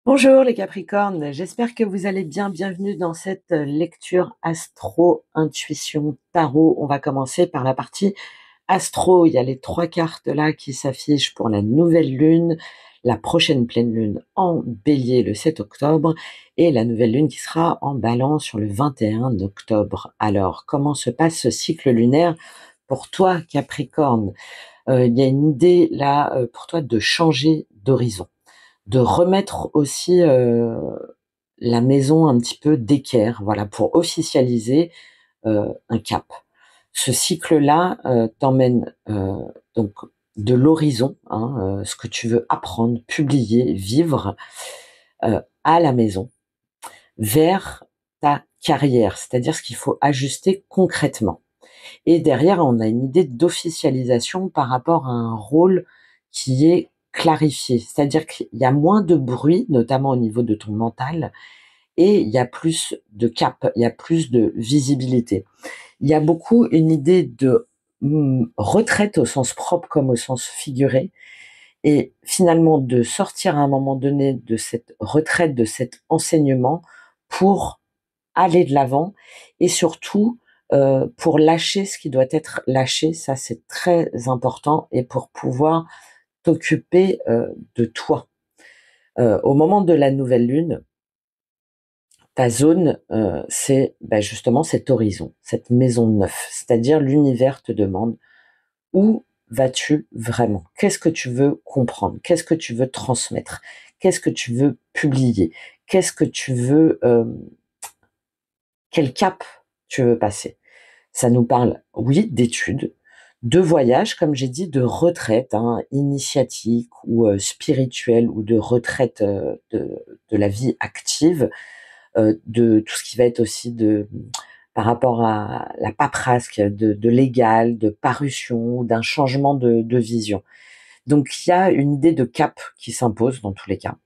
Bonjour les Capricornes, j'espère que vous allez bien. Bienvenue dans cette lecture astro, intuition, tarot. On va commencer par la partie astro. Il y a les trois cartes là qui s'affichent pour la nouvelle lune, la prochaine pleine lune en bélier le 7 octobre et la nouvelle lune qui sera en balance sur le 21 octobre. Alors, comment se passe ce cycle lunaire pour toi Capricorne? Il y a une idée là pour toi de changer d'horizon, de remettre aussi la maison un petit peu d'équerre, voilà, pour officialiser un cap. Ce cycle-là t'emmène donc de l'horizon, hein, ce que tu veux apprendre, publier, vivre à la maison, vers ta carrière, c'est-à-dire ce qu'il faut ajuster concrètement. Et derrière, on a une idée d'officialisation par rapport à un rôle qui est clarifié. C'est-à-dire qu'il y a moins de bruit, notamment au niveau de ton mental, et il y a plus de cap, il y a plus de visibilité. Il y a beaucoup une idée de retraite au sens propre comme au sens figuré, et finalement de sortir à un moment donné de cette retraite, de cet enseignement pour aller de l'avant et surtout pour lâcher ce qui doit être lâché, ça c'est très important, et pour pouvoir t'occuper de toi. Au moment de la nouvelle lune, ta zone, c'est justement cet horizon, cette maison neuve, c'est-à-dire l'univers te demande où vas-tu vraiment? Qu'est-ce que tu veux comprendre? Qu'est-ce que tu veux transmettre? Qu'est-ce que tu veux publier? Qu'est-ce que tu veux, quel cap tu veux passer? Ça nous parle, oui, d'études, de voyages, comme j'ai dit, de retraite, hein, initiatique ou spirituelle, ou de retraite de la vie active, de tout ce qui va être aussi par rapport à la paperasse, de légal, de parution, d'un changement de vision. Donc il y a une idée de cap qui s'impose dans tous les cas.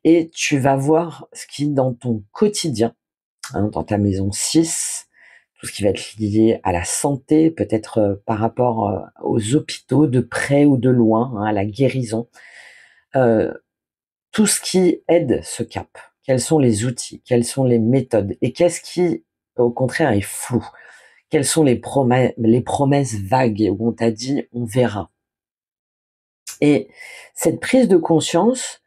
Et tu vas voir ce qui, dans ton quotidien, hein, dans ta maison 6, tout ce qui va être lié à la santé, peut-être par rapport aux hôpitaux, de près ou de loin, hein, à la guérison, euh, tout ce qui aide ce cap. Quels sont les outils? Quelles sont les méthodes? Et qu'est-ce qui, au contraire, est flou? Quelles sont les promesses vagues où on t'a dit on verra? Et cette prise de conscience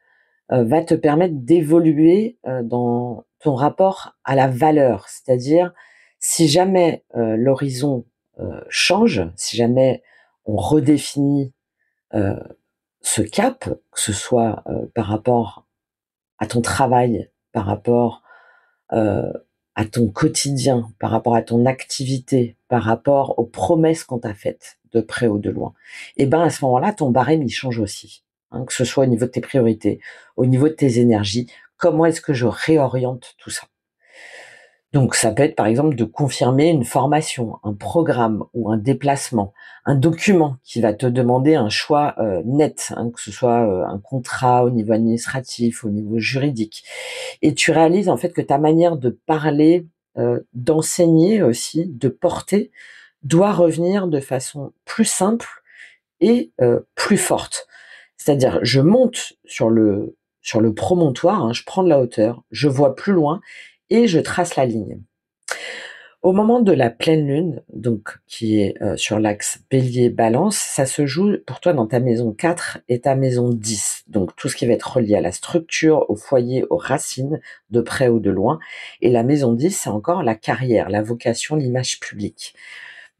va te permettre d'évoluer dans ton rapport à la valeur. C'est-à-dire, si jamais l'horizon change, si jamais on redéfinit euh, ce cap, que ce soit par rapport à ton travail, par rapport euh, à ton quotidien, par rapport à ton activité, par rapport aux promesses qu'on t'a faites, de près ou de loin, et ben à ce moment-là, ton barème, il change aussi. Hein, que ce soit au niveau de tes priorités, au niveau de tes énergies, comment est-ce que je réoriente tout ça? Donc ça peut être par exemple de confirmer une formation, un programme ou un déplacement, un document qui va te demander un choix net, hein, que ce soit un contrat au niveau administratif, au niveau juridique. Et tu réalises en fait que ta manière de parler, d'enseigner aussi, de porter, doit revenir de façon plus simple et plus forte. C'est-à-dire, je monte sur le promontoire, hein, je prends de la hauteur, je vois plus loin et je trace la ligne. Au moment de la pleine lune, donc qui est sur l'axe Bélier-Balance, ça se joue pour toi dans ta maison 4 et ta maison 10. Donc tout ce qui va être relié à la structure, au foyer, aux racines, de près ou de loin. Et la maison 10, c'est encore la carrière, la vocation, l'image publique.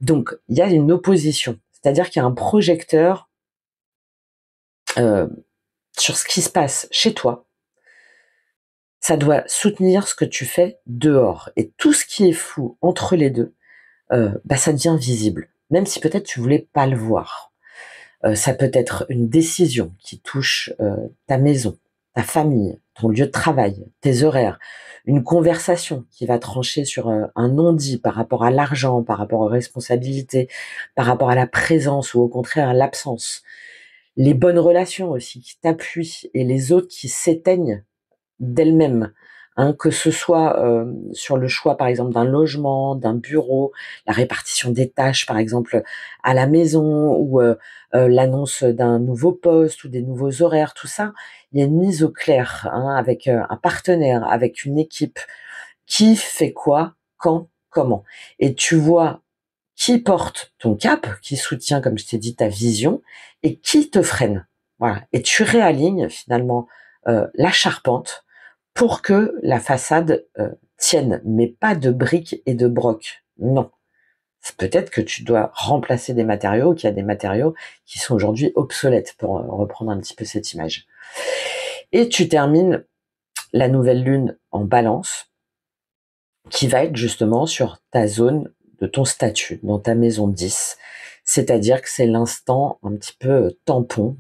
Donc il y a une opposition, c'est-à-dire qu'il y a un projecteur euh, sur ce qui se passe chez toi. Ça doit soutenir ce que tu fais dehors. Et tout ce qui est flou entre les deux, ça devient visible, même si peut-être tu voulais pas le voir. Ça peut être une décision qui touche ta maison, ta famille, ton lieu de travail, tes horaires, une conversation qui va trancher sur un non-dit par rapport à l'argent, par rapport aux responsabilités, par rapport à la présence ou au contraire à l'absence. Les bonnes relations aussi qui t'appuient et les autres qui s'éteignent d'elles-mêmes, hein, que ce soit sur le choix par exemple d'un logement, d'un bureau, la répartition des tâches par exemple à la maison ou l'annonce d'un nouveau poste ou des nouveaux horaires, tout ça, il y a une mise au clair, hein, avec un partenaire, avec une équipe, qui fait quoi, quand, comment. Et tu vois qui porte ton cap, qui soutient, comme je t'ai dit, ta vision, et qui te freine. Voilà. Et tu réalignes finalement la charpente pour que la façade tienne, mais pas de briques et de brocs. Non. C'est peut-être que tu dois remplacer des matériaux, qu'il y a des matériaux qui sont aujourd'hui obsolètes, pour reprendre un petit peu cette image. Et tu termines la nouvelle lune en balance, qui va être justement sur ta zone de ton statut, dans ta maison 10. C'est-à-dire que c'est l'instant un petit peu tampon,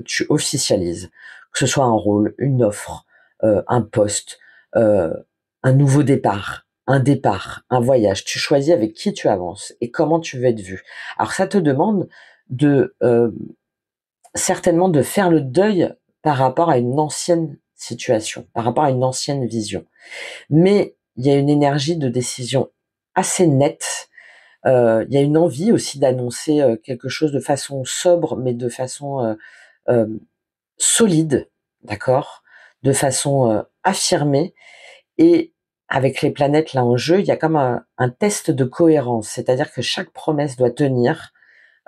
tu officialises, que ce soit un rôle, une offre, un poste, un nouveau départ, un voyage. Tu choisis avec qui tu avances et comment tu veux être vu. Alors ça te demande de certainement de faire le deuil par rapport à une ancienne situation, par rapport à une ancienne vision. Mais il y a une énergie de décision assez nette. Il y a une envie aussi d'annoncer quelque chose de façon sobre, mais de façon euh, solide, d'accord, de façon affirmée. Et avec les planètes là en jeu, il y a comme un test de cohérence, c'est-à-dire que chaque promesse doit tenir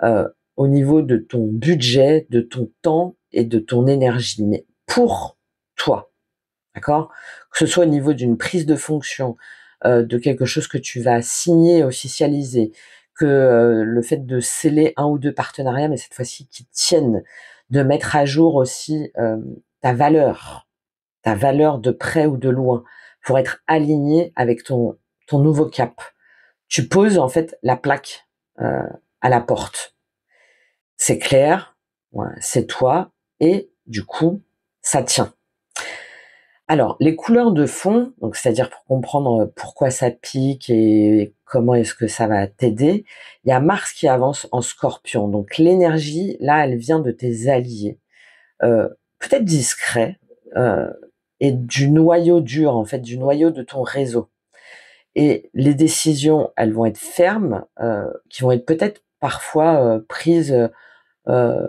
euh, au niveau de ton budget, de ton temps et de ton énergie, mais pour toi. D'accord? Que ce soit au niveau d'une prise de fonction, de quelque chose que tu vas signer, officialiser, que le fait de sceller un ou deux partenariats, mais cette fois-ci qui tiennent, de mettre à jour aussi ta valeur de près ou de loin, pour être aligné avec ton nouveau cap. Tu poses en fait la plaque à la porte. C'est clair, ouais, c'est toi, et du coup, ça tient. Alors, les couleurs de fond, donc c'est-à-dire pour comprendre pourquoi ça pique et comment est-ce que ça va t'aider, il y a Mars qui avance en Scorpion. Donc l'énergie, là, elle vient de tes alliés, euh, peut-être discrets, euh, et du noyau dur, en fait, du noyau de ton réseau. Et les décisions, elles vont être fermes, qui vont être peut-être parfois prises euh,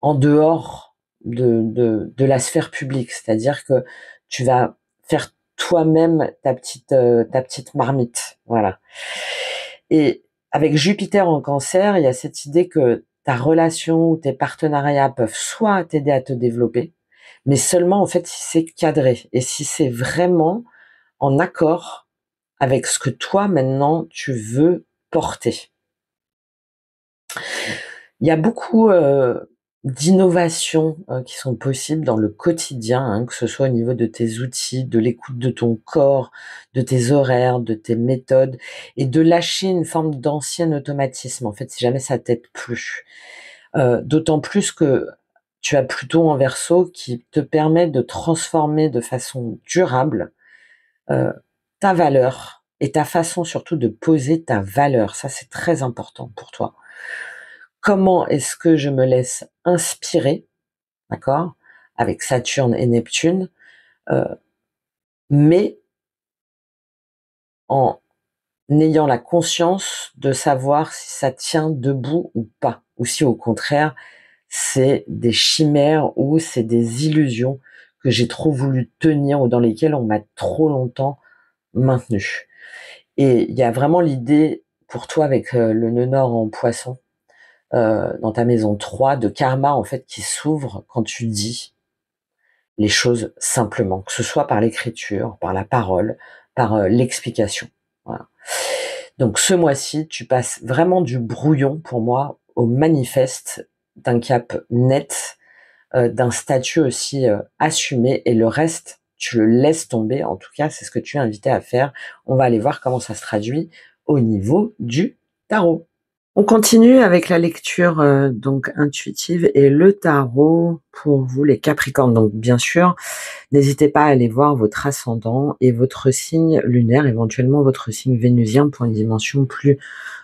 en dehors de la sphère publique, c'est-à-dire que tu vas faire toi-même ta petite marmite, voilà. Et avec Jupiter en Cancer, il y a cette idée que ta relation ou tes partenariats peuvent soit t'aider à te développer, mais seulement en fait si c'est cadré et si c'est vraiment en accord avec ce que toi maintenant tu veux porter. Il y a beaucoup d'innovations qui sont possibles dans le quotidien, hein, que ce soit au niveau de tes outils, de l'écoute de ton corps, de tes horaires, de tes méthodes, et de lâcher une forme d'ancien automatisme, en fait, si jamais ça t'aide plus. D'autant plus que tu as Pluton en Verseau qui te permet de transformer de façon durable euh, ta valeur et ta façon surtout de poser ta valeur. Ça, c'est très important pour toi. Comment est-ce que je me laisse inspirer, d'accord, avec Saturne et Neptune, euh, mais en ayant la conscience de savoir si ça tient debout ou pas, ou si au contraire c'est des chimères ou c'est des illusions que j'ai trop voulu tenir ou dans lesquelles on m'a trop longtemps maintenu. Et il y a vraiment l'idée pour toi avec le nœud nord en Poisson, dans ta maison 3, de karma en fait qui s'ouvre quand tu dis les choses simplement, que ce soit par l'écriture, par la parole, par l'explication. Voilà. Donc ce mois-ci, tu passes vraiment du brouillon pour moi au manifeste d'un cap net, d'un statut aussi assumé, et le reste, tu le laisses tomber. En tout cas, c'est ce que tu es invité à faire. On va aller voir comment ça se traduit au niveau du tarot. On continue avec la lecture donc intuitive et le tarot pour vous les Capricornes. Donc bien sûr, n'hésitez pas à aller voir votre ascendant et votre signe lunaire, éventuellement votre signe vénusien pour une dimension plus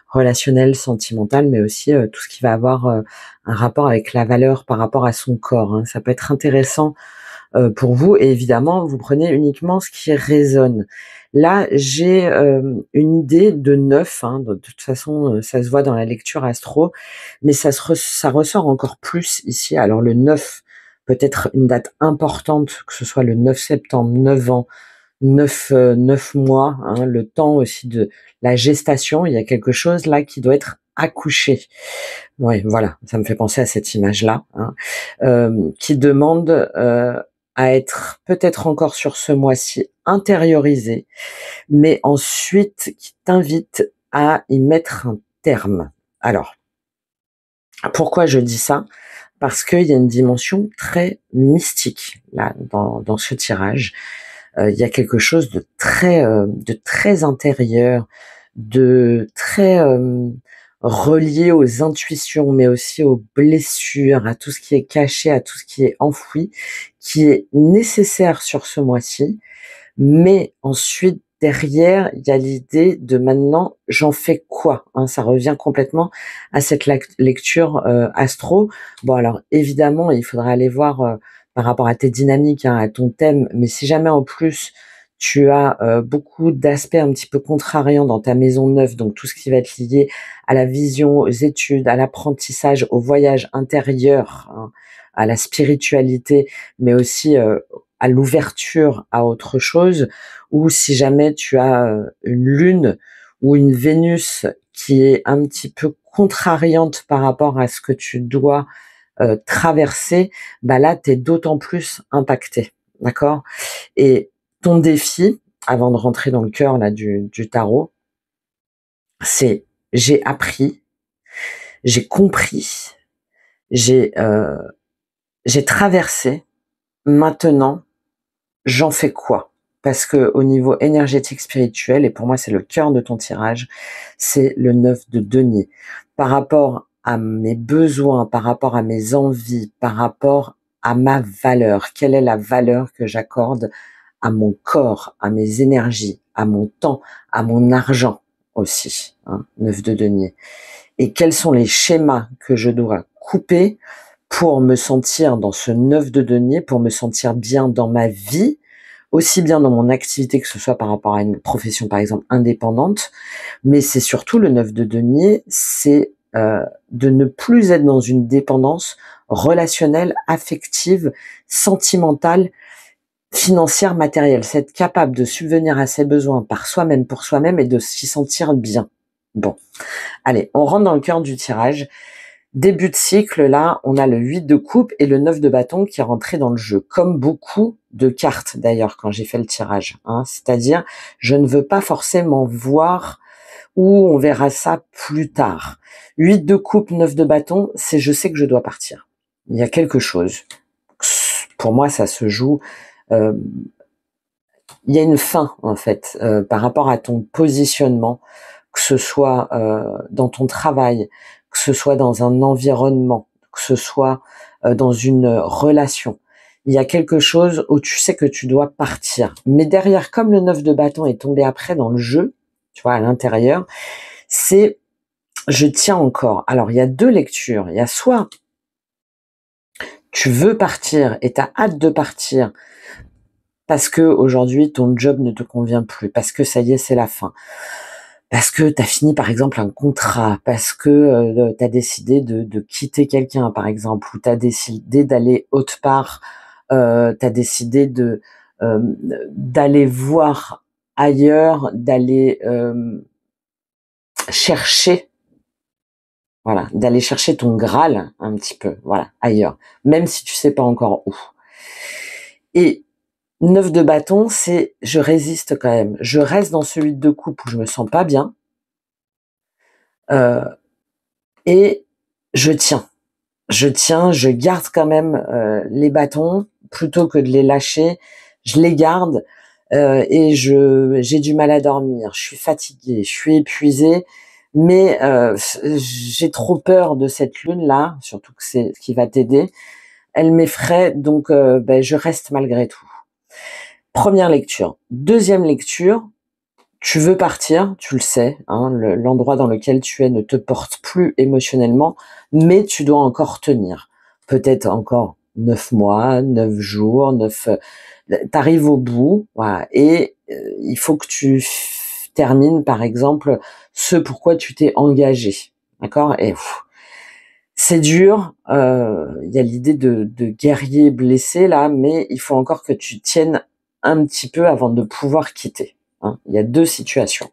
relationnelle, sentimentale, mais aussi tout ce qui va avoir un rapport avec la valeur par rapport à son corps, hein. Ça peut être intéressant pour vous, et évidemment, vous prenez uniquement ce qui résonne. Là, j'ai une idée de 9, hein, de toute façon, ça se voit dans la lecture astro, mais ça ressort encore plus ici. Alors le 9, peut-être une date importante, que ce soit le 9 septembre, 9 ans, 9 mois, hein, le temps aussi de la gestation. Il y a quelque chose là qui doit être accouché. Ouais, voilà, ça me fait penser à cette image-là, hein, qui demande à être peut-être encore sur ce mois-ci intériorisé, mais ensuite qui t'invite à y mettre un terme. Alors, pourquoi je dis ça? Parce qu'il y a une dimension très mystique là dans ce tirage. Il y a quelque chose de très intérieur, de très relié aux intuitions, mais aussi aux blessures, à tout ce qui est caché, à tout ce qui est enfoui, qui est nécessaire sur ce mois-ci. Mais ensuite, derrière, il y a l'idée de maintenant, j'en fais quoi, hein? Ça revient complètement à cette lecture astro. Bon, alors évidemment, il faudra aller voir par rapport à tes dynamiques, hein, à ton thème, mais si jamais en plus tu as beaucoup d'aspects un petit peu contrariants dans ta maison neuve, donc tout ce qui va être lié à la vision, aux études, à l'apprentissage, au voyage intérieur, hein, à la spiritualité, mais aussi à l'ouverture à autre chose, ou si jamais tu as une lune ou une Vénus qui est un petit peu contrariante par rapport à ce que tu dois traverser, bah là, tu es d'autant plus impacté, d'accord? Et ton défi, avant de rentrer dans le cœur là du tarot, c'est j'ai appris, j'ai compris, j'ai traversé, maintenant, j'en fais quoi? Parce que au niveau énergétique spirituel, et pour moi c'est le cœur de ton tirage, c'est le 9 de denier. Par rapport à mes besoins, par rapport à mes envies, par rapport à ma valeur, quelle est la valeur que j'accorde à mon corps, à mes énergies, à mon temps, à mon argent aussi, hein, 9 de denier. Et quels sont les schémas que je dois couper pour me sentir dans ce 9 de denier, pour me sentir bien dans ma vie, aussi bien dans mon activité, que ce soit par rapport à une profession par exemple indépendante, mais c'est surtout le 9 de denier, c'est de ne plus être dans une dépendance relationnelle, affective, sentimentale, financière, matérielle. C'est être capable de subvenir à ses besoins par soi-même, pour soi-même, et de s'y sentir bien. Bon, allez, on rentre dans le cœur du tirage. Début de cycle, là, on a le 8 de coupe et le 9 de bâton qui est rentré dans le jeu, comme beaucoup de cartes d'ailleurs quand j'ai fait le tirage, hein. C'est-à-dire, je ne veux pas forcément voir où on verra ça plus tard. 8 de coupe, 9 de bâton, c'est je sais que je dois partir. Il y a quelque chose. Pour moi, ça se joue. Il y a une fin, en fait, par rapport à ton positionnement, que ce soit dans ton travail, que ce soit dans un environnement, que ce soit dans une relation. Il y a quelque chose où tu sais que tu dois partir. Mais derrière, comme le 9 de bâton est tombé après dans le jeu, tu vois, à l'intérieur, c'est je tiens encore. Alors, il y a deux lectures. Il y a soit tu veux partir et tu as hâte de partir parce que aujourd'hui ton job ne te convient plus, parce que ça y est, c'est la fin. Parce que tu as fini par exemple un contrat, parce que tu as décidé de quitter quelqu'un par exemple, ou tu as décidé d'aller autre part, tu as décidé d'aller voir ailleurs, d'aller chercher, voilà, d'aller chercher ton Graal un petit peu, voilà, ailleurs, même si tu sais pas encore où. Et 9 de bâton, c'est je résiste quand même, je reste dans ce 8 de coupe où je me sens pas bien, et je tiens, je garde quand même les bâtons plutôt que de les lâcher, je les garde et j'ai du mal à dormir, je suis fatiguée, je suis épuisée, mais j'ai trop peur de cette lune là, surtout que c'est ce qui va t'aider. Elle m'effraie, donc je reste malgré tout. Première lecture. Deuxième lecture, tu veux partir, tu le sais, hein, l'endroit dans lequel tu es ne te porte plus émotionnellement, mais tu dois encore tenir. Peut-être encore 9 mois, 9 jours, 9. T'arrives au bout, voilà, et il faut que tu termines, par exemple, ce pourquoi tu t'es engagé, d'accord? Et c'est dur. Il y a l'idée de guerrier blessé là, mais il faut encore que tu tiennes un petit peu avant de pouvoir quitter. Hein. Il y a 2 situations.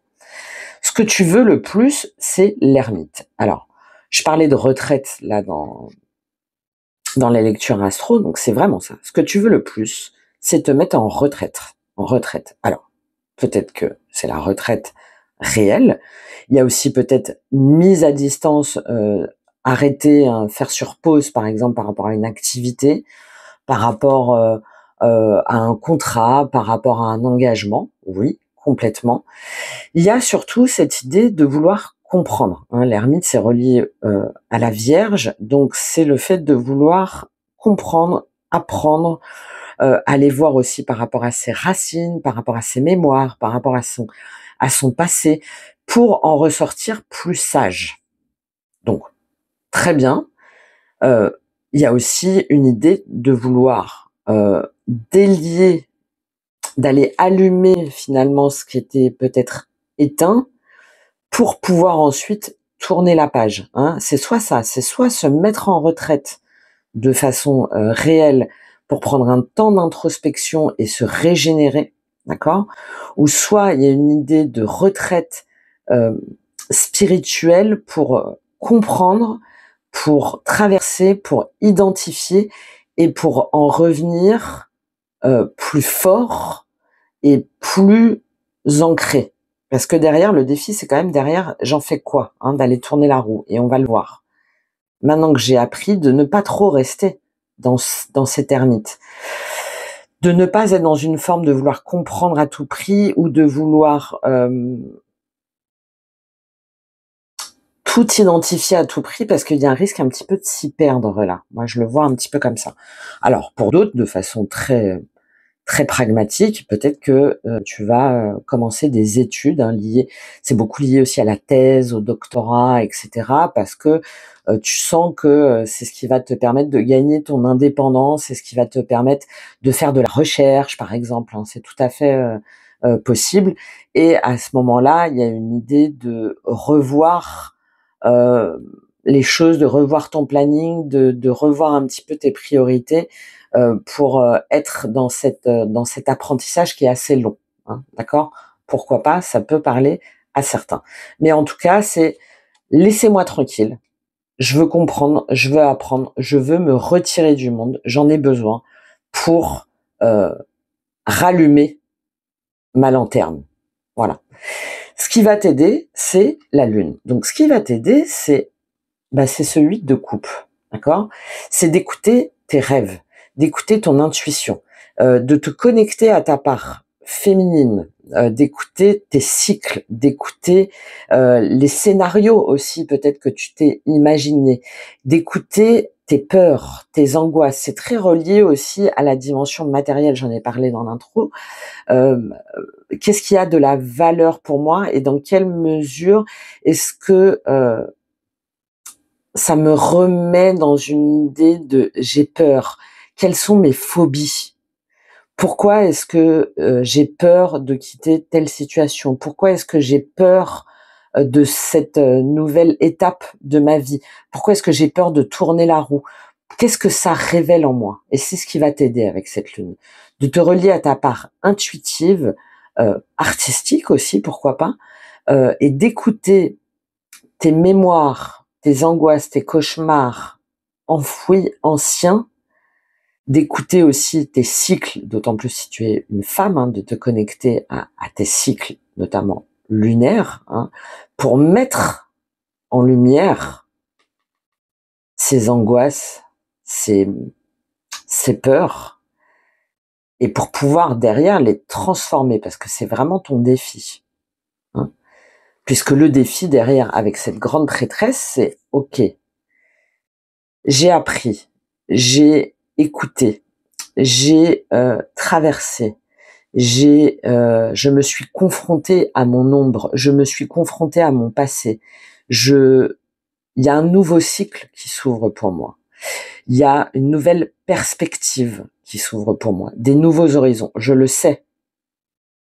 Ce que tu veux le plus, c'est l'ermite. Alors, je parlais de retraite là dans les lectures astro, donc c'est vraiment ça. Ce que tu veux le plus, c'est te mettre en retraite. En retraite. Alors, peut-être que c'est la retraite réelle. Il y a aussi peut-être mise à distance, arrêter, hein, faire sur pause, par exemple, par rapport à une activité, par rapport à un contrat, par rapport à un engagement. Oui, complètement. Il y a surtout cette idée de vouloir comprendre. Hein. L'ermite, c'est relié à la Vierge, donc c'est le fait de vouloir comprendre, apprendre, aller voir aussi par rapport à ses racines, par rapport à ses mémoires, par rapport à son passé, pour en ressortir plus sage. Donc, très bien. Il y a aussi une idée de vouloir délier, d'aller allumer finalement ce qui était peut-être éteint, pour pouvoir ensuite tourner la page. Hein. C'est soit ça, c'est soit se mettre en retraite de façon réelle pour prendre un temps d'introspection et se régénérer, d'accord? Ou soit il y a une idée de retraite euh, spirituelle pour comprendre, pour traverser, pour identifier et pour en revenir plus fort et plus ancré. Parce que derrière, le défi, c'est quand même derrière, j'en fais quoi, hein, d'aller tourner la roue, et on va le voir. Maintenant que j'ai appris de ne pas trop rester dans cette ermite, de ne pas être dans une forme de vouloir comprendre à tout prix ou de vouloir tout identifier à tout prix, parce qu'il y a un risque un petit peu de s'y perdre là. Moi, je le vois un petit peu comme ça. Alors, pour d'autres, de façon très pragmatique, peut-être que tu vas commencer des études liées, c'est beaucoup lié aussi à la thèse, au doctorat, etc. Parce que tu sens que c'est ce qui va te permettre de gagner ton indépendance, c'est ce qui va te permettre de faire de la recherche, par exemple. Hein, c'est tout à fait possible. Et à ce moment-là, il y a une idée de revoir euh, les choses, de revoir ton planning, de revoir un petit peu tes priorités pour être dans cet apprentissage qui est assez long, hein, d'accord? Pourquoi pas? Ça peut parler à certains. Mais en tout cas, c'est laissez-moi tranquille. Je veux comprendre, je veux apprendre, je veux me retirer du monde. J'en ai besoin pour rallumer ma lanterne. Voilà. Ce qui va t'aider, c'est la lune. Donc, ce qui va t'aider, c'est ce 8 de coupe, d'accord? C'est d'écouter tes rêves, d'écouter ton intuition, de te connecter à ta part féminine, d'écouter tes cycles, d'écouter les scénarios aussi peut-être que tu t'es imaginé, d'écouter tes peurs, tes angoisses. C'est très relié aussi à la dimension matérielle, j'en ai parlé dans l'intro. Qu'est-ce qui a de la valeur pour moi et dans quelle mesure est-ce que ça me remet dans une idée de j'ai peur. Quelles sont mes phobies? Pourquoi est-ce que j'ai peur de quitter telle situation? Pourquoi est-ce que j'ai peur de cette nouvelle étape de ma vie? Pourquoi est-ce que j'ai peur de tourner la roue? Qu'est-ce que ça révèle en moi? Et c'est ce qui va t'aider avec cette lune. De te relier à ta part intuitive, artistique aussi, pourquoi pas, et d'écouter tes mémoires, tes angoisses, tes cauchemars enfouis, anciens, d'écouter aussi tes cycles, d'autant plus si tu es une femme, hein, de te connecter à tes cycles, notamment lunaires, hein, pour mettre en lumière ces angoisses, ces peurs, et pour pouvoir derrière les transformer, parce que c'est vraiment ton défi. Hein, puisque le défi derrière, avec cette grande prêtresse, c'est OK, j'ai appris, j'ai écouté, j'ai traversé, je me suis confrontée à mon ombre, je me suis confrontée à mon passé. Il y a un nouveau cycle qui s'ouvre pour moi. Il y a une nouvelle perspective qui s'ouvre pour moi, des nouveaux horizons. Je le sais.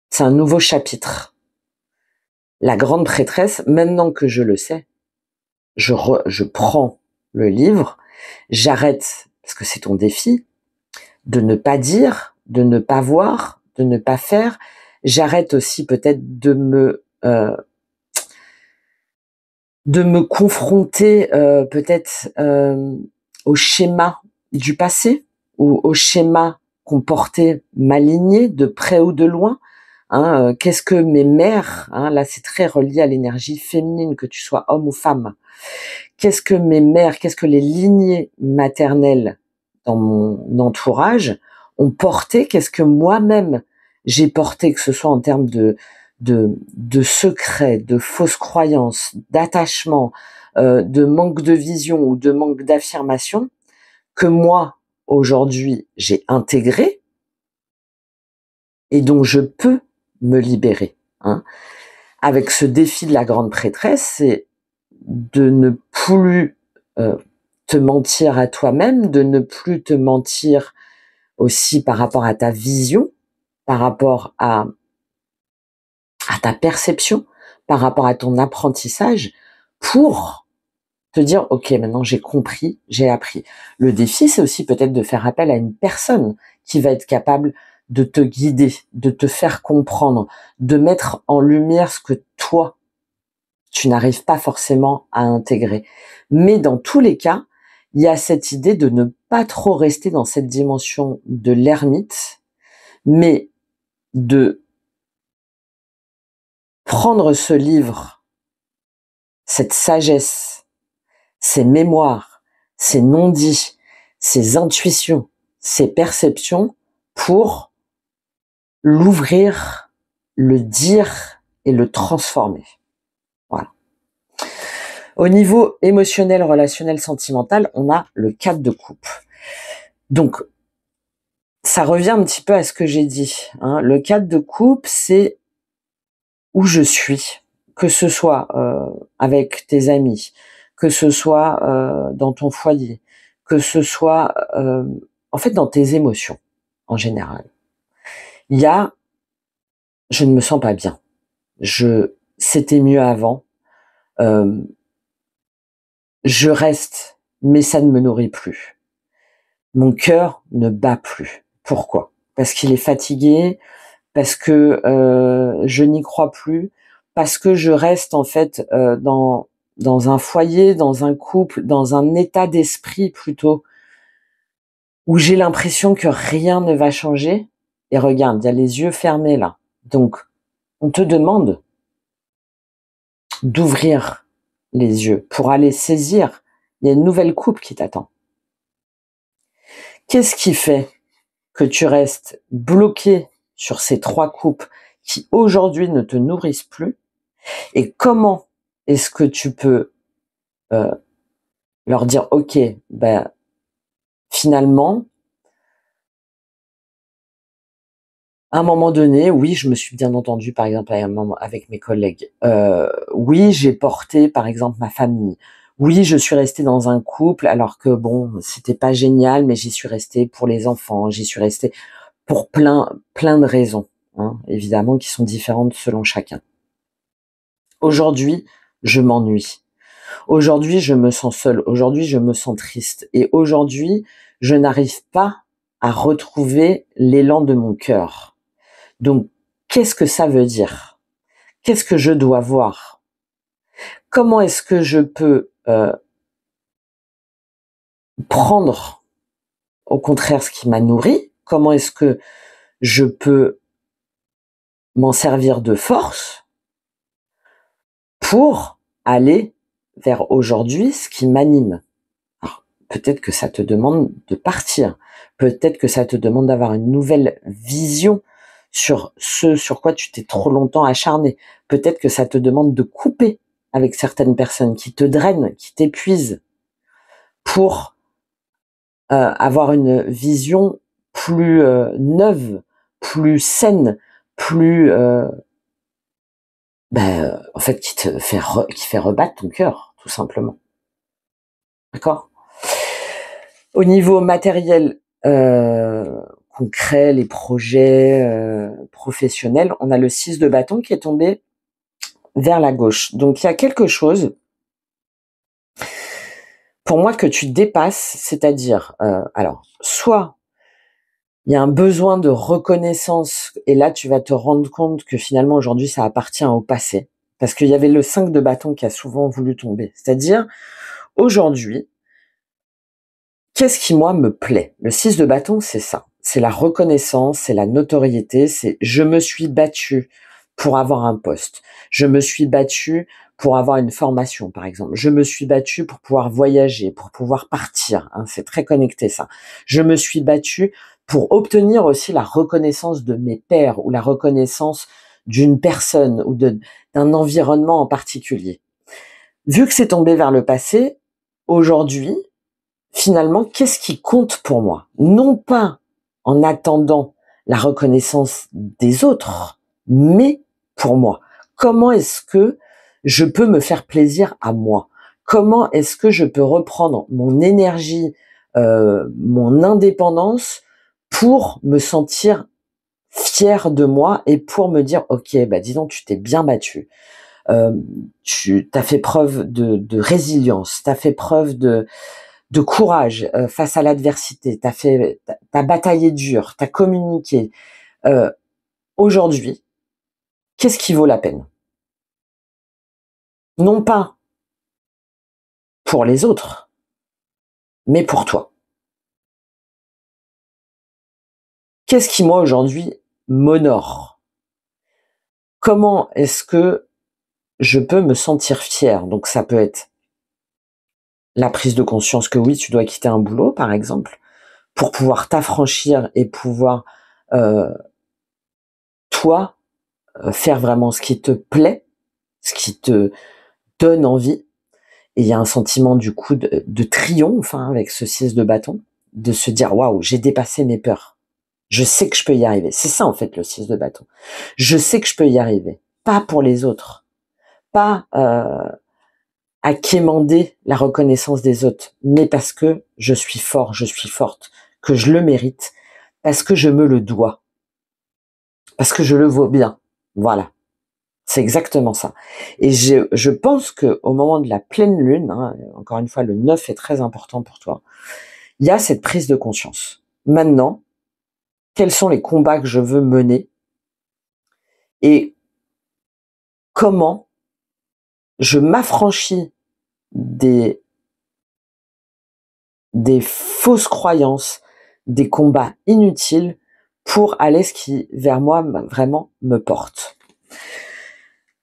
C'est un nouveau chapitre. La grande prêtresse, maintenant que je le sais, je prends le livre, j'arrête, parce que c'est ton défi, de ne pas dire, de ne pas voir, de ne pas faire. J'arrête aussi peut-être de me confronter peut-être au schéma du passé ou au schéma qu'on portait ma lignée de près ou de loin. Qu'est-ce que mes mères, là c'est très relié à l'énergie féminine, que tu sois homme ou femme. Qu'est-ce que mes mères, qu'est-ce que les lignées maternelles dans mon entourage ont porté, qu'est-ce que moi-même j'ai porté, que ce soit en termes de secrets, de fausses croyances, d'attachement, de manque de vision ou de manque d'affirmation, que moi, aujourd'hui, j'ai intégré et dont je peux me libérer. Avec ce défi de la grande prêtresse, c'est de ne plus te mentir à toi-même, de ne plus te mentir aussi par rapport à ta vision, par rapport à ta perception, par rapport à ton apprentissage, pour te dire, ok, maintenant j'ai compris, j'ai appris. Le défi, c'est aussi peut-être de faire appel à une personne qui va être capable de te guider, de te faire comprendre, de mettre en lumière ce que toi, tu n'arrives pas forcément à intégrer. Mais dans tous les cas, il y a cette idée de ne pas trop rester dans cette dimension de l'ermite, mais de prendre ce livre, cette sagesse, ces mémoires, ces non-dits, ces intuitions, ces perceptions, pour l'ouvrir, le dire et le transformer. Voilà. Au niveau émotionnel, relationnel, sentimental, on a le 4 de coupe. Donc, ça revient un petit peu à ce que j'ai dit. Le 4 de coupe, c'est où je suis, que ce soit avec tes amis, que ce soit dans ton foyer, que ce soit en fait dans tes émotions en général. Il y a, je ne me sens pas bien. C'était mieux avant. Je reste, mais ça ne me nourrit plus. Mon cœur ne bat plus. Pourquoi? Parce qu'il est fatigué, parce que je n'y crois plus, parce que je reste en fait dans un foyer, dans un couple, dans un état d'esprit plutôt, où j'ai l'impression que rien ne va changer. Et regarde, il y a les yeux fermés là. Donc, on te demande d'ouvrir les yeux pour aller saisir. Il y a une nouvelle coupe qui t'attend. Qu'est-ce qui fait que tu restes bloqué sur ces 3 coupes qui aujourd'hui ne te nourrissent plus? Et comment est-ce que tu peux leur dire, ok, finalement, à un moment donné, oui, je me suis bien entendue, par exemple, avec mes collègues. Oui, j'ai porté, par exemple, ma famille. Oui, je suis restée dans un couple, alors que bon, c'était pas génial, mais j'y suis restée pour les enfants, j'y suis restée pour plein de raisons, évidemment, qui sont différentes selon chacun. Aujourd'hui, je m'ennuie. Aujourd'hui, je me sens seule. Aujourd'hui, je me sens triste. Et aujourd'hui, je n'arrive pas à retrouver l'élan de mon cœur. Donc, qu'est-ce que ça veut dire? Qu'est-ce que je dois voir? Comment est-ce que je peux prendre, au contraire, ce qui m'a nourri? Comment est-ce que je peux m'en servir de force pour aller vers aujourd'hui ce qui m'anime? Alors, peut-être que ça te demande de partir. Peut-être que ça te demande d'avoir une nouvelle vision sur ce sur quoi tu t'es trop longtemps acharné. Peut-être que ça te demande de couper avec certaines personnes qui te drainent, qui t'épuisent, pour avoir une vision plus neuve, plus saine, plus en fait qui fait rebattre ton cœur, tout simplement. D'accord? Au niveau matériel, concret, les projets, professionnels, on a le 6 de bâton qui est tombé vers la gauche. Donc il y a quelque chose, pour moi, que tu dépasses, c'est-à-dire, alors, soit il y a un besoin de reconnaissance et là, tu vas te rendre compte que finalement, aujourd'hui, ça appartient au passé. Parce qu'il y avait le 5 de bâton qui a souvent voulu tomber. C'est-à-dire, aujourd'hui, qu'est-ce qui, moi, me plaît? Le 6 de bâton, c'est ça. C'est la reconnaissance, c'est la notoriété, c'est je me suis battu pour avoir un poste. Je me suis battu pour avoir une formation, par exemple. Je me suis battu pour pouvoir voyager, pour pouvoir partir. Hein, c'est très connecté, ça. Je me suis battu pour obtenir aussi la reconnaissance de mes pairs ou la reconnaissance d'une personne ou d'un environnement en particulier. Vu que c'est tombé vers le passé, aujourd'hui, finalement, qu'est-ce qui compte pour moi? Non pas en attendant la reconnaissance des autres, mais pour moi. Comment est-ce que je peux me faire plaisir à moi? Comment est-ce que je peux reprendre mon énergie, mon indépendance pour me sentir fière de moi et pour me dire: «OK, bah, dis donc, tu t'es bien battu. Tu as fait preuve de résilience, tu as fait preuve de courage face à l'adversité, t'as bataillé dur, t'as communiqué. Euh, Aujourd'hui, qu'est-ce qui vaut la peine? Non pas pour les autres, mais pour toi. Qu'est-ce qui, moi, aujourd'hui, m'honore? Comment est-ce que je peux me sentir fier? Donc ça peut être la prise de conscience que oui, tu dois quitter un boulot, par exemple, pour pouvoir t'affranchir et pouvoir, euh, toi, faire vraiment ce qui te plaît, ce qui te donne envie. Et il y a un sentiment du coup de triomphe hein, avec ce 6 de bâton, de se dire waouh, j'ai dépassé mes peurs. Je sais que je peux y arriver. C'est ça en fait le 6 de bâton. Je sais que je peux y arriver. Pas pour les autres. Pas à quémander la reconnaissance des autres, mais parce que je suis fort, je suis forte, que je le mérite, parce que je me le dois, parce que je le vaux bien. Voilà. C'est exactement ça. Et je pense que au moment de la pleine lune, hein, encore une fois, le 9 est très important pour toi, il y a cette prise de conscience. Maintenant, quels sont les combats que je veux mener et comment je m'affranchis des, des fausses croyances, des combats inutiles pour aller ce qui, vers moi, vraiment me porte.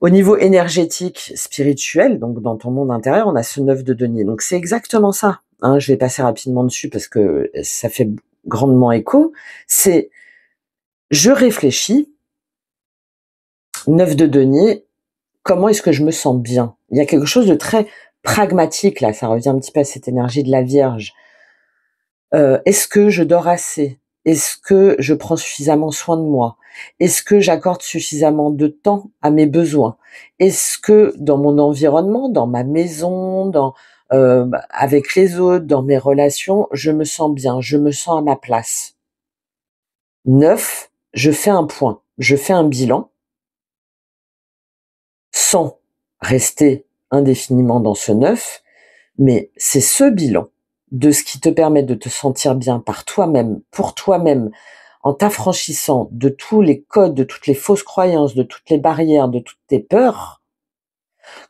Au niveau énergétique, spirituel, donc dans ton monde intérieur, on a ce 9 de denier. Donc c'est exactement ça. Hein, je vais passer rapidement dessus parce que ça fait grandement écho. C'est, je réfléchis, 9 de denier, comment est-ce que je me sens bien? Il y a quelque chose de très pragmatique là, ça revient un petit peu à cette énergie de la Vierge. Est-ce que je dors assez? Est-ce que je prends suffisamment soin de moi? Est-ce que j'accorde suffisamment de temps à mes besoins? Est-ce que dans mon environnement, dans ma maison, avec les autres, dans mes relations, je me sens bien, je me sens à ma place? 9, je fais un point, je fais un bilan, sans rester indéfiniment dans ce 9, mais c'est ce bilan de ce qui te permet de te sentir bien par toi-même, pour toi-même, en t'affranchissant de tous les codes, de toutes les fausses croyances, de toutes les barrières, de toutes tes peurs,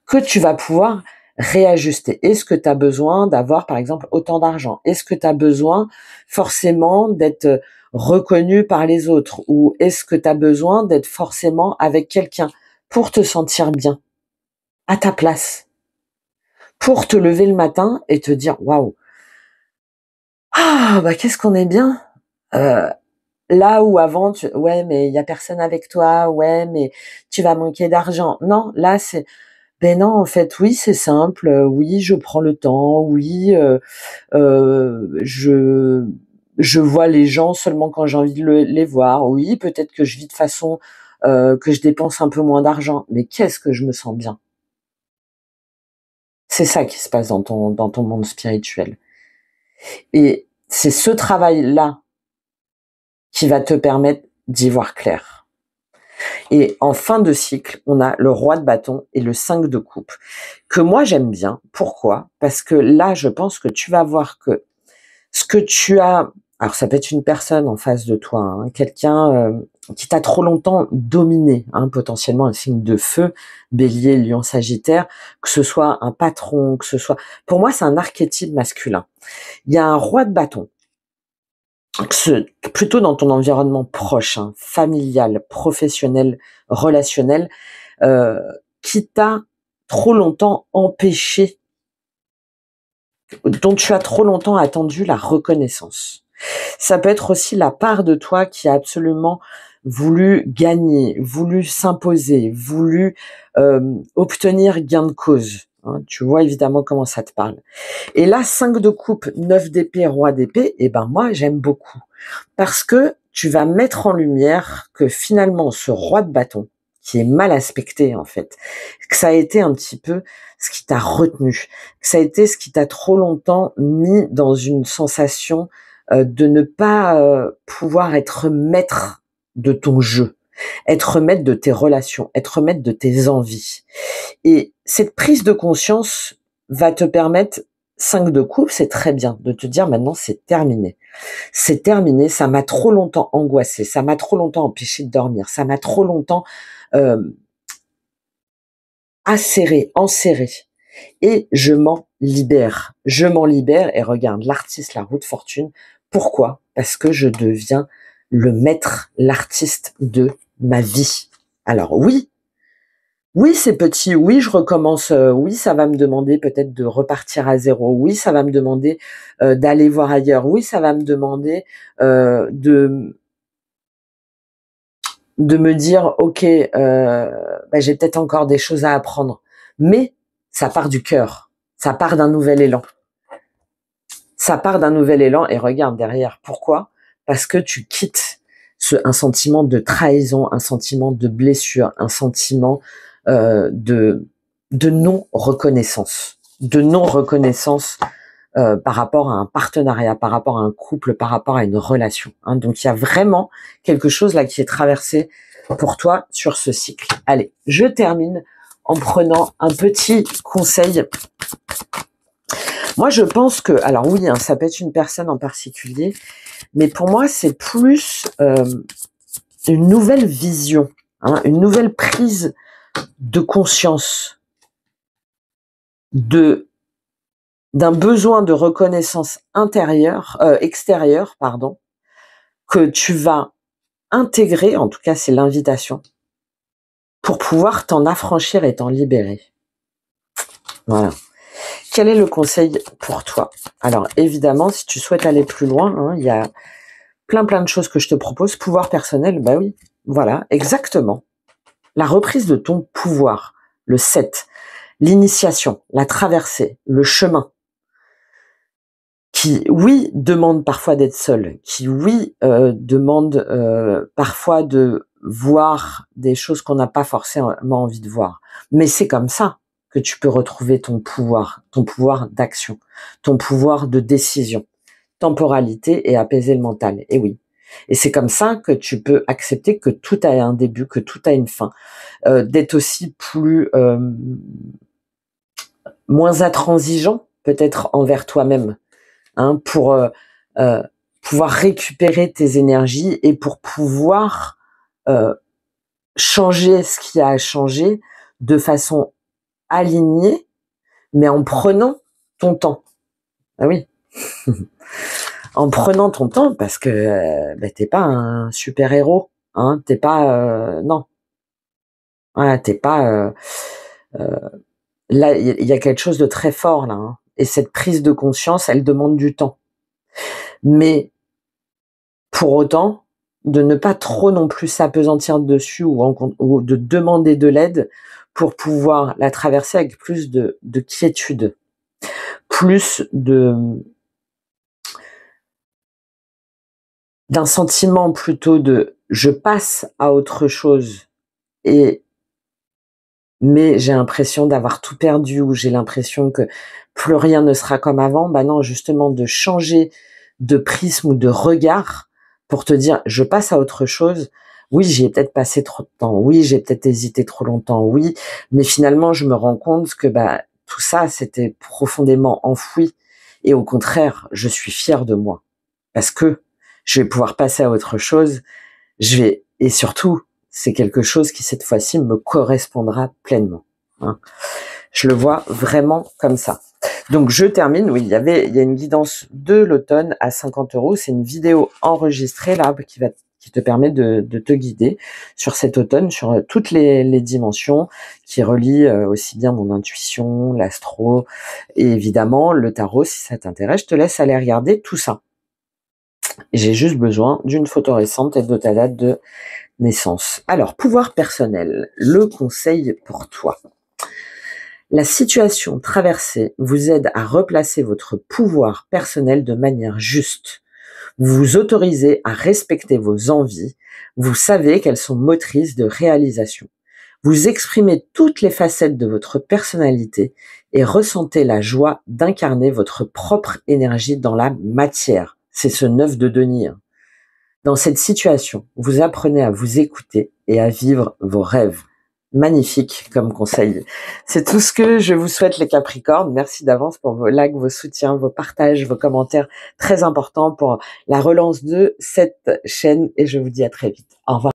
que tu vas pouvoir réajuster. Est-ce que tu as besoin d'avoir, par exemple, autant d'argent? Est-ce que tu as besoin forcément d'être reconnu par les autres? Ou est-ce que tu as besoin d'être forcément avec quelqu'un pour te sentir bien, à ta place, pour te lever le matin et te dire waouh, ah bah qu'est-ce qu'on est bien. Euh, Là où avant, ouais mais il y a personne avec toi, ouais mais tu vas manquer d'argent. Non, là c'est ben non en fait oui c'est simple, oui je prends le temps, oui je vois les gens seulement quand j'ai envie de les voir. Oui peut-être que je vis de façon que je dépense un peu moins d'argent, mais qu'est-ce que je me sens bien. C'est ça qui se passe dans ton monde spirituel. Et c'est ce travail-là qui va te permettre d'y voir clair. Et en fin de cycle, on a le roi de bâton et le 5 de coupe, que moi j'aime bien. Pourquoi? Parce que là, je pense que tu vas voir que ce que tu as, alors ça peut être une personne en face de toi, hein, quelqu'un qui t'a trop longtemps dominé, hein, potentiellement un signe de feu, bélier, lion, sagittaire, que ce soit un patron, que ce soit... Pour moi, c'est un archétype masculin. Il y a un roi de bâton, plutôt dans ton environnement proche, hein, familial, professionnel, relationnel, qui t'a trop longtemps empêché, dont tu as trop longtemps attendu la reconnaissance. Ça peut être aussi la part de toi qui a absolument voulu gagner, voulu s'imposer, voulu obtenir gain de cause. Hein, tu vois évidemment comment ça te parle. Et là, 5 de coupe, 9 d'épée, roi d'épée, et ben moi j'aime beaucoup. Parce que tu vas mettre en lumière que finalement ce roi de bâton, qui est mal aspecté en fait, que ça a été un petit peu ce qui t'a retenu, que ça a été ce qui t'a trop longtemps mis dans une sensation de ne pas pouvoir être maître de ton jeu, être maître de tes relations, être maître de tes envies. Et cette prise de conscience va te permettre, 5 de coupe, c'est très bien, de te dire maintenant c'est terminé. C'est terminé, ça m'a trop longtemps angoissé, ça m'a trop longtemps empêché de dormir, ça m'a trop longtemps enserré. Et je m'en libère. Je m'en libère et regarde, l'artiste, la roue de fortune. Pourquoi? Parce que je deviens le maître, l'artiste de ma vie. Alors oui, c'est petit, oui, je recommence, oui, ça va me demander peut-être de repartir à zéro, oui, ça va me demander d'aller voir ailleurs, oui, ça va me demander de me dire, ok, j'ai peut-être encore des choses à apprendre, mais ça part du cœur, ça part d'un nouvel élan. Ça part d'un nouvel élan et regarde derrière. Pourquoi? Parce que tu quittes un sentiment de trahison, un sentiment de blessure, un sentiment de non-reconnaissance. De non-reconnaissance par rapport à un partenariat, par rapport à un couple, par rapport à une relation. Hein. Donc il y a vraiment quelque chose là qui est traversé pour toi sur ce cycle. Allez, je termine en prenant un petit conseil. Moi, je pense que, alors oui, hein, ça peut être une personne en particulier, mais pour moi, c'est plus une nouvelle vision, hein, une nouvelle prise de conscience d'un besoin de reconnaissance extérieure, pardon, que tu vas intégrer, en tout cas c'est l'invitation, pour pouvoir t'en affranchir et t'en libérer. Voilà. Quel est le conseil pour toi? Alors évidemment, si tu souhaites aller plus loin, hein, il y a plein de choses que je te propose. Pouvoir personnel, bah oui, voilà, exactement. La reprise de ton pouvoir, le 7, l'initiation, la traversée, le chemin, qui, oui, demande parfois d'être seul, qui, oui, demande parfois de voir des choses qu'on n'a pas forcément envie de voir. Mais c'est comme ça que tu peux retrouver ton pouvoir d'action, ton pouvoir de décision, temporalité et apaiser le mental. Et oui. Et c'est comme ça que tu peux accepter que tout a un début, que tout a une fin, d'être aussi moins intransigeant peut-être envers toi-même, hein, pour pouvoir récupérer tes énergies et pour pouvoir changer ce qui a à changer de façon alignée, mais en prenant ton temps. Ah oui. En prenant ton temps, parce que t'es pas un super héros, hein, t'es pas non, voilà, t'es pas là, il y a quelque chose de très fort là, hein, et cette prise de conscience, elle demande du temps, mais pour autant de ne pas trop non plus s'apesantir dessus ou de demander de l'aide pour pouvoir la traverser avec plus de quiétude, plus d'un sentiment plutôt de je passe à autre chose mais j'ai l'impression d'avoir tout perdu ou j'ai l'impression que plus rien ne sera comme avant. Bah non, justement de changer de prisme ou de regard pour te dire, je passe à autre chose. Oui, j'y ai peut-être passé trop de temps. Oui, j'ai peut-être hésité trop longtemps. Oui, mais finalement, je me rends compte que tout ça, c'était profondément enfoui. Et au contraire, je suis fière de moi parce que je vais pouvoir passer à autre chose. Et surtout, c'est quelque chose qui cette fois-ci me correspondra pleinement. Hein. Je le vois vraiment comme ça. Donc je termine, oui, il y a une guidance de l'automne à 50 €. C'est une vidéo enregistrée là qui te permet de te guider sur cet automne, sur toutes les dimensions, qui relient aussi bien mon intuition, l'astro, et évidemment le tarot si ça t'intéresse. Je te laisse aller regarder tout ça. J'ai juste besoin d'une photo récente et de ta date de naissance. Alors, pouvoir personnel, le conseil pour toi. La situation traversée vous aide à replacer votre pouvoir personnel de manière juste. Vous vous autorisez à respecter vos envies. Vous savez qu'elles sont motrices de réalisation. Vous exprimez toutes les facettes de votre personnalité et ressentez la joie d'incarner votre propre énergie dans la matière. C'est ce 9 de denier. Dans cette situation, vous apprenez à vous écouter et à vivre vos rêves. Magnifique comme conseil. C'est tout ce que je vous souhaite les Capricornes. Merci d'avance pour vos likes, vos soutiens, vos partages, vos commentaires. Très importants pour la relance de cette chaîne et je vous dis à très vite. Au revoir.